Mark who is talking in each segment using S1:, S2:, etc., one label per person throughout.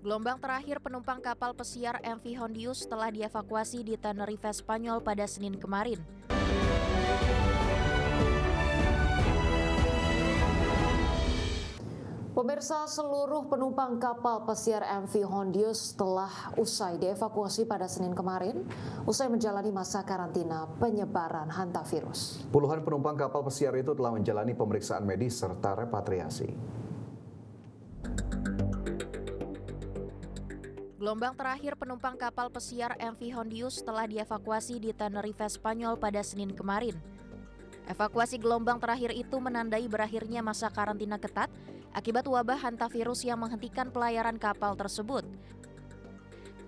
S1: Gelombang terakhir penumpang kapal pesiar MV Hondius telah dievakuasi di Tenerife, Spanyol pada Senin kemarin.
S2: Pemirsa, seluruh penumpang kapal pesiar MV Hondius telah usai dievakuasi pada Senin kemarin, usai menjalani masa karantina penyebaran hantavirus.
S3: Puluhan penumpang kapal pesiar itu telah menjalani pemeriksaan medis serta repatriasi.
S1: Gelombang terakhir penumpang kapal pesiar MV Hondius telah dievakuasi di Tenerife, Spanyol pada Senin kemarin. Evakuasi gelombang terakhir itu menandai berakhirnya masa karantina ketat akibat wabah hantavirus yang menghentikan pelayaran kapal tersebut.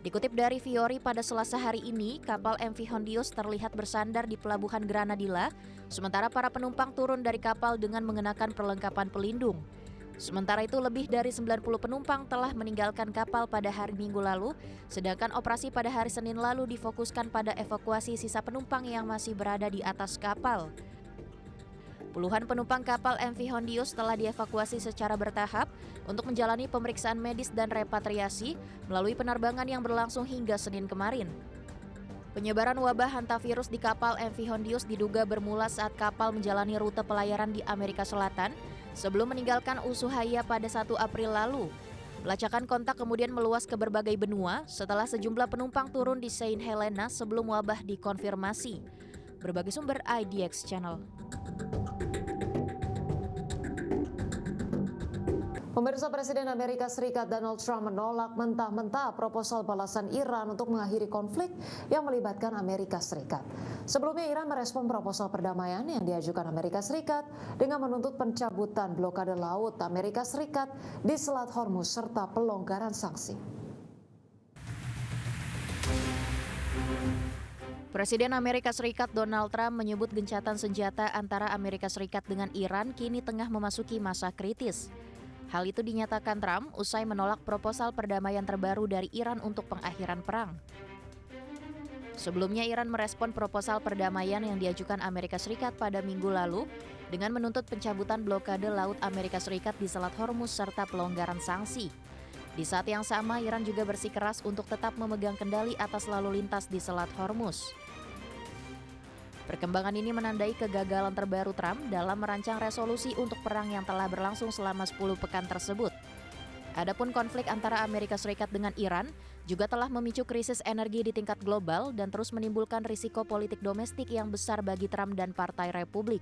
S1: Dikutip dari Fiori, pada Selasa hari ini, kapal MV Hondius terlihat bersandar di pelabuhan Granadilla, sementara para penumpang turun dari kapal dengan mengenakan perlengkapan pelindung. Sementara itu, lebih dari 90 penumpang telah meninggalkan kapal pada hari Minggu lalu, sedangkan operasi pada hari Senin lalu difokuskan pada evakuasi sisa penumpang yang masih berada di atas kapal. Puluhan penumpang kapal MV Hondius telah dievakuasi secara bertahap untuk menjalani pemeriksaan medis dan repatriasi melalui penerbangan yang berlangsung hingga Senin kemarin. Penyebaran wabah hantavirus di kapal MV Hondius diduga bermula saat kapal menjalani rute pelayaran di Amerika Selatan sebelum meninggalkan Ushuaia pada 1 April lalu. Pelacakan kontak kemudian meluas ke berbagai benua setelah sejumlah penumpang turun di Saint Helena sebelum wabah dikonfirmasi. Berbagai sumber IDX Channel.
S2: Pemirsa, Presiden Amerika Serikat Donald Trump menolak mentah-mentah proposal balasan Iran untuk mengakhiri konflik yang melibatkan Amerika Serikat. Sebelumnya, Iran merespon proposal perdamaian yang diajukan Amerika Serikat dengan menuntut pencabutan blokade laut Amerika Serikat di Selat Hormuz serta pelonggaran sanksi.
S1: Presiden Amerika Serikat Donald Trump menyebut gencatan senjata antara Amerika Serikat dengan Iran kini tengah memasuki masa kritis. Hal itu dinyatakan Trump usai menolak proposal perdamaian terbaru dari Iran untuk pengakhiran perang. Sebelumnya, Iran merespon proposal perdamaian yang diajukan Amerika Serikat pada Minggu lalu dengan menuntut pencabutan blokade laut Amerika Serikat di Selat Hormuz serta pelonggaran sanksi. Di saat yang sama, Iran juga bersikeras untuk tetap memegang kendali atas lalu lintas di Selat Hormuz. Perkembangan ini menandai kegagalan terbaru Trump dalam merancang resolusi untuk perang yang telah berlangsung selama 10 pekan tersebut. Adapun konflik antara Amerika Serikat dengan Iran juga telah memicu krisis energi di tingkat global dan terus menimbulkan risiko politik domestik yang besar bagi Trump dan Partai Republik.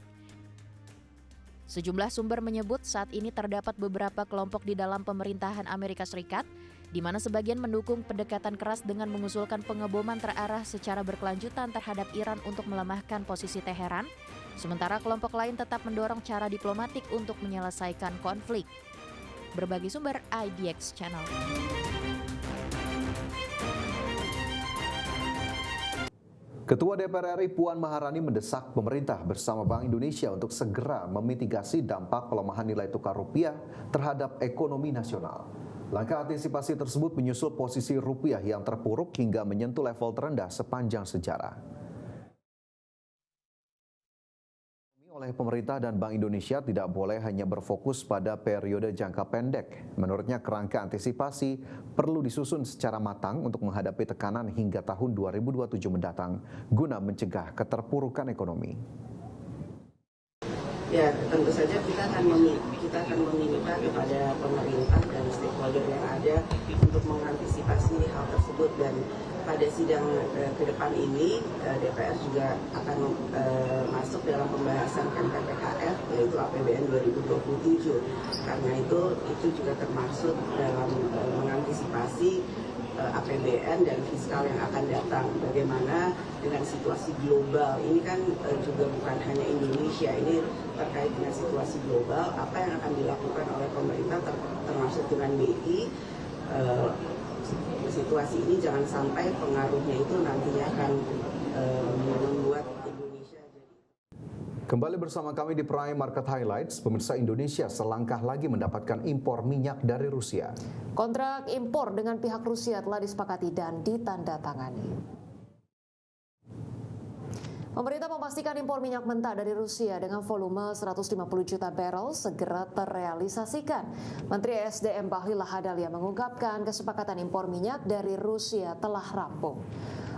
S1: Sejumlah sumber menyebut saat ini terdapat beberapa kelompok di dalam pemerintahan Amerika Serikat di mana sebagian mendukung pendekatan keras dengan mengusulkan pengeboman terarah secara berkelanjutan terhadap Iran untuk melemahkan posisi Teheran, sementara kelompok lain tetap mendorong cara diplomatik untuk menyelesaikan konflik. Berbagi sumber IDX Channel.
S3: Ketua DPR RI Puan Maharani mendesak pemerintah bersama Bank Indonesia untuk segera memitigasi dampak pelemahan nilai tukar rupiah terhadap ekonomi nasional. Langkah antisipasi tersebut menyusul posisi rupiah yang terpuruk hingga menyentuh level terendah sepanjang sejarah. Oleh pemerintah dan Bank Indonesia tidak boleh hanya berfokus pada periode jangka pendek. Menurutnya, kerangka antisipasi perlu disusun secara matang untuk menghadapi tekanan hingga tahun 2027 mendatang guna mencegah keterpurukan ekonomi.
S4: Ya, tentu saja kita akan meminta kepada pemerintah dan stakeholder yang ada untuk mengantisipasi hal tersebut, dan pada sidang ke depan ini DPR juga akan masuk dalam pembahasan KPKF, yaitu APBN 2027. Karena itu juga termasuk dalam mengantisipasi APBN dan fiskal yang akan datang. Bagaimana dengan situasi global ini, kan juga bukan hanya Indonesia, ini terkait dengan situasi global, apa yang akan dilakukan oleh pemerintah termasuk dengan BI. Situasi ini jangan sampai pengaruhnya itu nantinya akan membuat Indonesia jadi.
S3: Kembali bersama kami di Prime Market Highlights. Pemirsa, Indonesia selangkah lagi mendapatkan impor minyak dari Rusia.
S2: Kontrak impor dengan pihak Rusia telah disepakati dan ditandatangani. Pemerintah memastikan impor minyak mentah dari Rusia dengan volume 150 juta barrel segera terrealisasikan. Menteri SDM Bahlil Lahadalia mengungkapkan kesepakatan impor minyak dari Rusia telah rampung.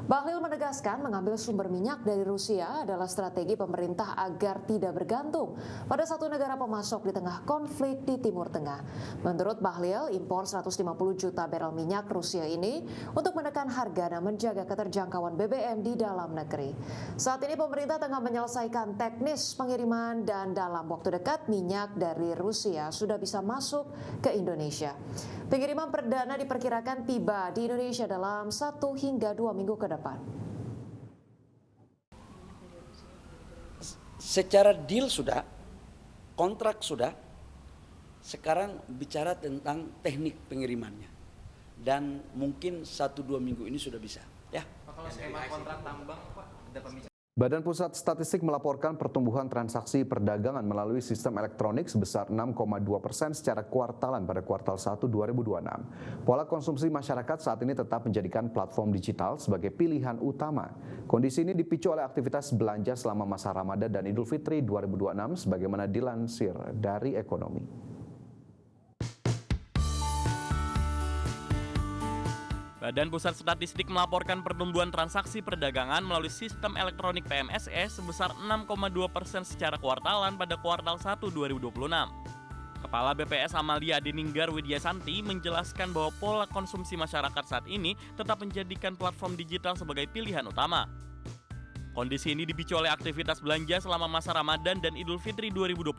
S2: Bahlil menegaskan mengambil sumber minyak dari Rusia adalah strategi pemerintah agar tidak bergantung pada satu negara pemasok di tengah konflik di Timur Tengah. Menurut Bahlil, impor 150 juta barel minyak Rusia ini untuk menekan harga dan menjaga keterjangkauan BBM di dalam negeri. Saat ini pemerintah tengah menyelesaikan teknis pengiriman dan dalam waktu dekat minyak dari Rusia sudah bisa masuk ke Indonesia. Pengiriman perdana diperkirakan tiba di Indonesia dalam 1 hingga 2 minggu ke depan.
S5: Secara deal sudah, kontrak sudah, sekarang bicara tentang teknik pengirimannya. Dan mungkin 1-2 minggu ini sudah bisa. Ya.
S6: Kalau skema kontrak tambang, Pak, ada pembicaraan.
S3: Badan Pusat Statistik melaporkan pertumbuhan transaksi perdagangan melalui sistem elektronik sebesar 6,2% secara kuartalan pada kuartal 1 2026. Pola konsumsi masyarakat saat ini tetap menjadikan platform digital sebagai pilihan utama. Kondisi ini dipicu oleh aktivitas belanja selama masa Ramadan dan Idul Fitri 2026 sebagaimana dilansir dari Ekonomi.
S6: Badan Pusat Statistik melaporkan pertumbuhan transaksi perdagangan melalui sistem elektronik PMSE sebesar 6,2% secara kuartalan pada kuartal 1 2026. Kepala BPS Amalia Adininggar Widyasanti menjelaskan bahwa pola konsumsi masyarakat saat ini tetap menjadikan platform digital sebagai pilihan utama. Kondisi ini dipicu oleh aktivitas belanja selama masa Ramadan dan Idul Fitri 2026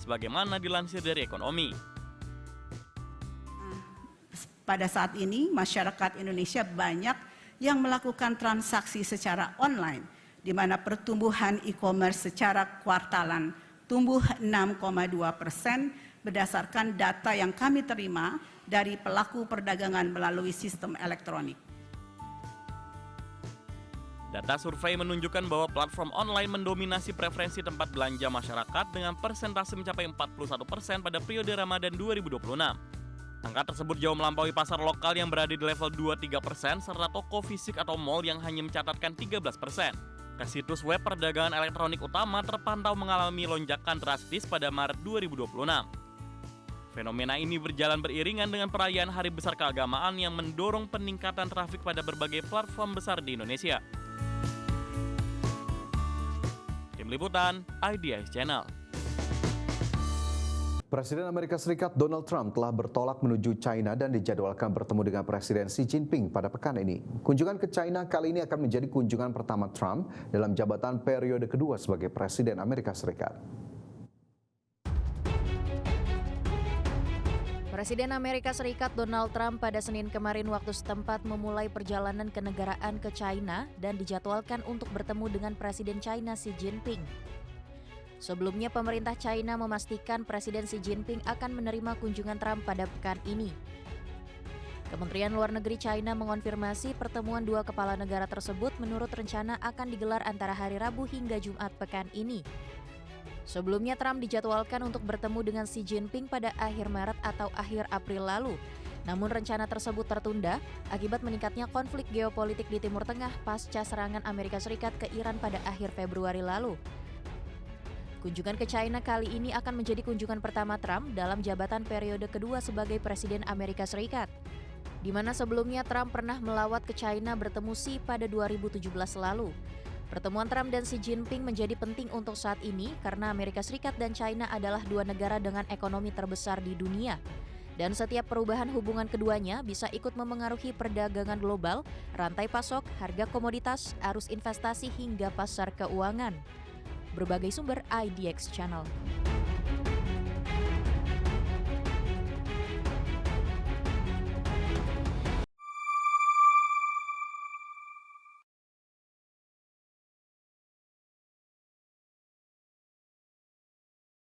S6: sebagaimana dilansir dari Ekonomi.
S7: Pada saat ini masyarakat Indonesia banyak yang melakukan transaksi secara online, di mana pertumbuhan e-commerce secara kuartalan tumbuh 6,2% berdasarkan data yang kami terima dari pelaku perdagangan melalui sistem elektronik.
S6: Data survei menunjukkan bahwa platform online mendominasi preferensi tempat belanja masyarakat dengan persentase mencapai 41% pada periode Ramadan 2026. Angka tersebut jauh melampaui pasar lokal yang berada di level 2-3% serta toko fisik atau mall yang hanya mencatatkan 13%. Ke situs web perdagangan elektronik utama terpantau mengalami lonjakan drastis pada Maret 2026. Fenomena ini berjalan beriringan dengan perayaan Hari Besar Keagamaan yang mendorong peningkatan trafik pada berbagai platform besar di Indonesia. Tim Liputan, IDX Channel.
S3: Presiden Amerika Serikat Donald Trump telah bertolak menuju China dan dijadwalkan bertemu dengan Presiden Xi Jinping pada pekan ini. Kunjungan ke China kali ini akan menjadi kunjungan pertama Trump dalam jabatan periode kedua sebagai Presiden Amerika Serikat.
S1: Presiden Amerika Serikat Donald Trump pada Senin kemarin waktu setempat memulai perjalanan kenegaraan ke China dan dijadwalkan untuk bertemu dengan Presiden China Xi Jinping. Sebelumnya, pemerintah China memastikan Presiden Xi Jinping akan menerima kunjungan Trump pada pekan ini. Kementerian Luar Negeri China mengonfirmasi pertemuan dua kepala negara tersebut menurut rencana akan digelar antara hari Rabu hingga Jumat pekan ini. Sebelumnya, Trump dijadwalkan untuk bertemu dengan Xi Jinping pada akhir Maret atau akhir April lalu. Namun rencana tersebut tertunda akibat meningkatnya konflik geopolitik di Timur Tengah pasca serangan Amerika Serikat ke Iran pada akhir Februari lalu. Kunjungan ke China kali ini akan menjadi kunjungan pertama Trump dalam jabatan periode kedua sebagai Presiden Amerika Serikat, di mana sebelumnya Trump pernah melawat ke China bertemu Xi pada 2017 lalu. Pertemuan Trump dan Xi Jinping menjadi penting untuk saat ini karena Amerika Serikat dan China adalah dua negara dengan ekonomi terbesar di dunia. Dan setiap perubahan hubungan keduanya bisa ikut memengaruhi perdagangan global, rantai pasok, harga komoditas, arus investasi hingga pasar keuangan. Berbagai sumber IDX Channel.